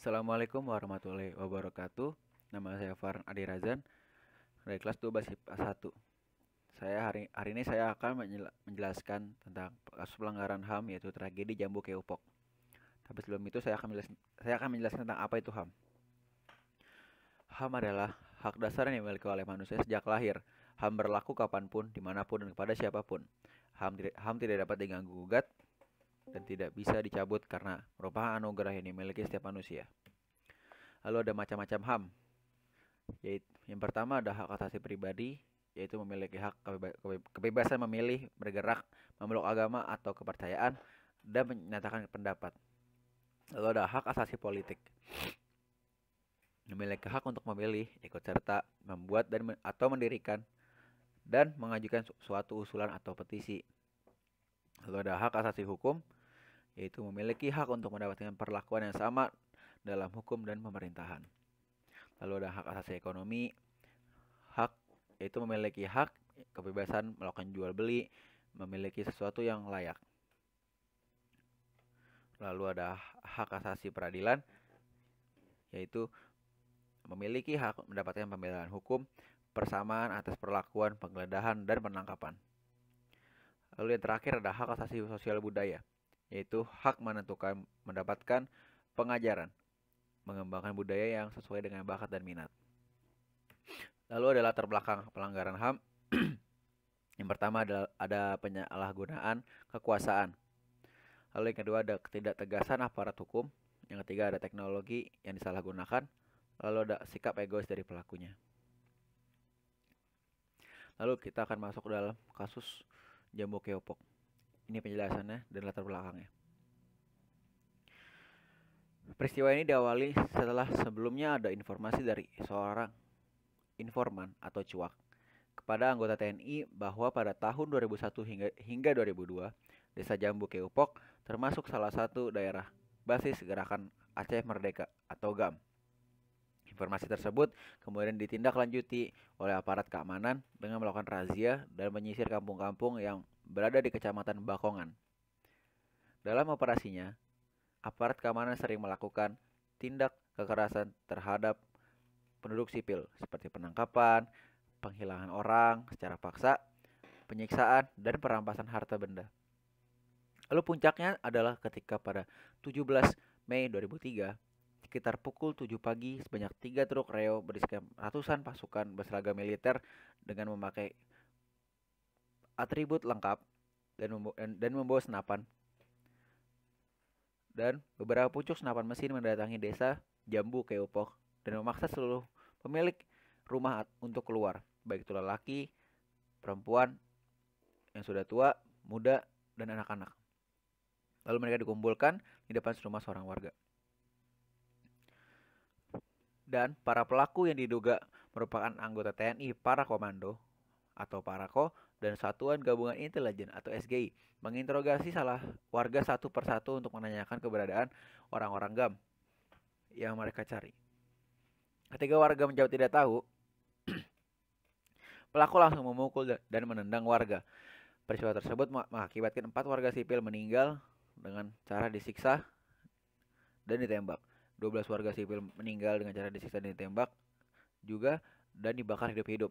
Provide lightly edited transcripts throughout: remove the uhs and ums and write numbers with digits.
Assalamualaikum warahmatullahi wabarakatuh. Nama saya Farhan Adi Razan dari kelas 12 IPA 1. Hari ini saya akan menjelaskan tentang kasus pelanggaran HAM yaitu tragedi Jambu Keupok. Tapi sebelum itu saya akan menjelaskan tentang apa itu HAM. HAM adalah hak dasar yang dimiliki oleh manusia sejak lahir. HAM berlaku kapanpun, dimanapun, dan kepada siapapun. HAM tidak dapat diganggu gugat dan tidak bisa dicabut karena merupakan anugerah yang dimiliki setiap manusia. Lalu ada macam-macam HAM. Yaitu, yang pertama ada hak asasi pribadi, yaitu memiliki hak kebebasan memilih, bergerak, memeluk agama atau kepercayaan, dan menyatakan pendapat. Lalu ada hak asasi politik, memiliki hak untuk memilih, ikut serta, membuat atau mendirikan dan mengajukan suatu usulan atau petisi. Lalu ada hak asasi hukum, yaitu memiliki hak untuk mendapatkan perlakuan yang sama dalam hukum dan pemerintahan. Lalu ada hak asasi ekonomi, yaitu memiliki hak kebebasan melakukan jual beli, memiliki sesuatu yang layak. Lalu ada hak asasi peradilan, yaitu memiliki hak mendapatkan pembelaan hukum, persamaan atas perlakuan, penggeledahan, dan penangkapan. Lalu yang terakhir ada hak asasi sosial budaya, yaitu hak mendapatkan pengajaran, mengembangkan budaya yang sesuai dengan bakat dan minat. Lalu ada latar belakang pelanggaran HAM. Yang pertama ada penyalahgunaan kekuasaan. Lalu yang kedua ada ketidaktegasan aparat hukum. Yang ketiga ada teknologi yang disalahgunakan. Lalu ada sikap egois dari pelakunya. Lalu kita akan masuk dalam kasus Jambu Keupok. Ini penjelasannya dan latar belakangnya. Peristiwa ini diawali setelah sebelumnya ada informasi dari seorang informan atau cuak kepada anggota TNI bahwa pada tahun 2001 hingga 2002, Desa Jambu Keupok termasuk salah satu daerah basis Gerakan Aceh Merdeka atau GAM. Informasi tersebut kemudian ditindaklanjuti oleh aparat keamanan dengan melakukan razia dan menyisir kampung-kampung yang berada di Kecamatan Bakongan. Dalam operasinya, aparat keamanan sering melakukan tindak kekerasan terhadap penduduk sipil seperti penangkapan, penghilangan orang secara paksa, penyiksaan, dan perampasan harta benda. Lalu puncaknya adalah ketika pada 17 Mei 2003, sekitar pukul 7 pagi, sebanyak 3 truk reo berisikan ratusan pasukan berseragam militer dengan memakai atribut lengkap dan membawa senapan. Dan beberapa pucuk senapan mesin mendatangi desa Jambu Keupok dan memaksa seluruh pemilik rumah untuk keluar, baik itu lelaki, perempuan, yang sudah tua, muda, dan anak-anak. Lalu mereka dikumpulkan di depan rumah seorang warga. Dan para pelaku yang diduga merupakan anggota TNI para komando atau Parako dan Satuan Gabungan Intelijen atau SGI menginterogasi salah warga satu persatu untuk menanyakan keberadaan orang-orang GAM yang mereka cari. Ketika warga menjawab tidak tahu, pelaku langsung memukul dan menendang warga. Peristiwa tersebut mengakibatkan 4 warga sipil meninggal dengan cara disiksa dan ditembak. 12 warga sipil meninggal dengan cara disiksa dan ditembak juga dan dibakar hidup-hidup.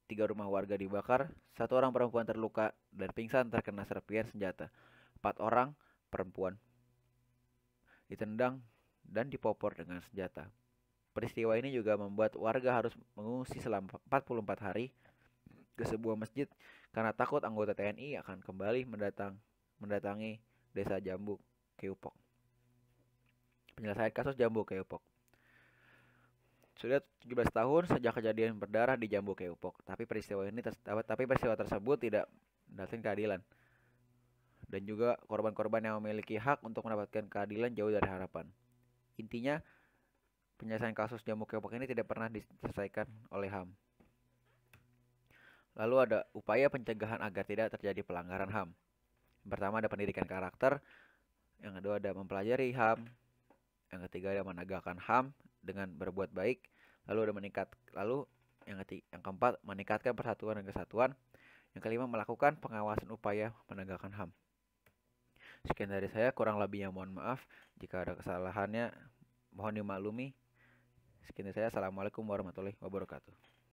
3 rumah warga dibakar, 1 orang perempuan terluka dan pingsan terkena serpihan senjata. 4 orang perempuan ditendang dan dipopor dengan senjata. Peristiwa ini juga membuat warga harus mengungsi selama 44 hari ke sebuah masjid karena takut anggota TNI akan kembali mendatangi desa Jambu Keupok. Penyelesaian kasus Jambu Keupok. Sudah 17 tahun sejak kejadian berdarah di Jambu Keupok, tapi peristiwa tersebut tidak mendapatkan keadilan. Dan juga korban-korban yang memiliki hak untuk mendapatkan keadilan jauh dari harapan. Intinya, penyelesaian kasus Jambu Keupok ini tidak pernah diselesaikan oleh HAM. Lalu ada upaya pencegahan agar tidak terjadi pelanggaran HAM. Yang pertama ada pendidikan karakter, yang kedua ada mempelajari HAM, yang ketiga ada menegakkan HAM dengan berbuat baik, lalu yang keempat meningkatkan persatuan dan kesatuan, yang kelima melakukan pengawasan upaya penegakan HAM. Sekian dari saya, kurang lebihnya mohon maaf. Jika ada kesalahannya Mohon dimaklumi. Sekian dari saya. Assalamualaikum warahmatullahi wabarakatuh.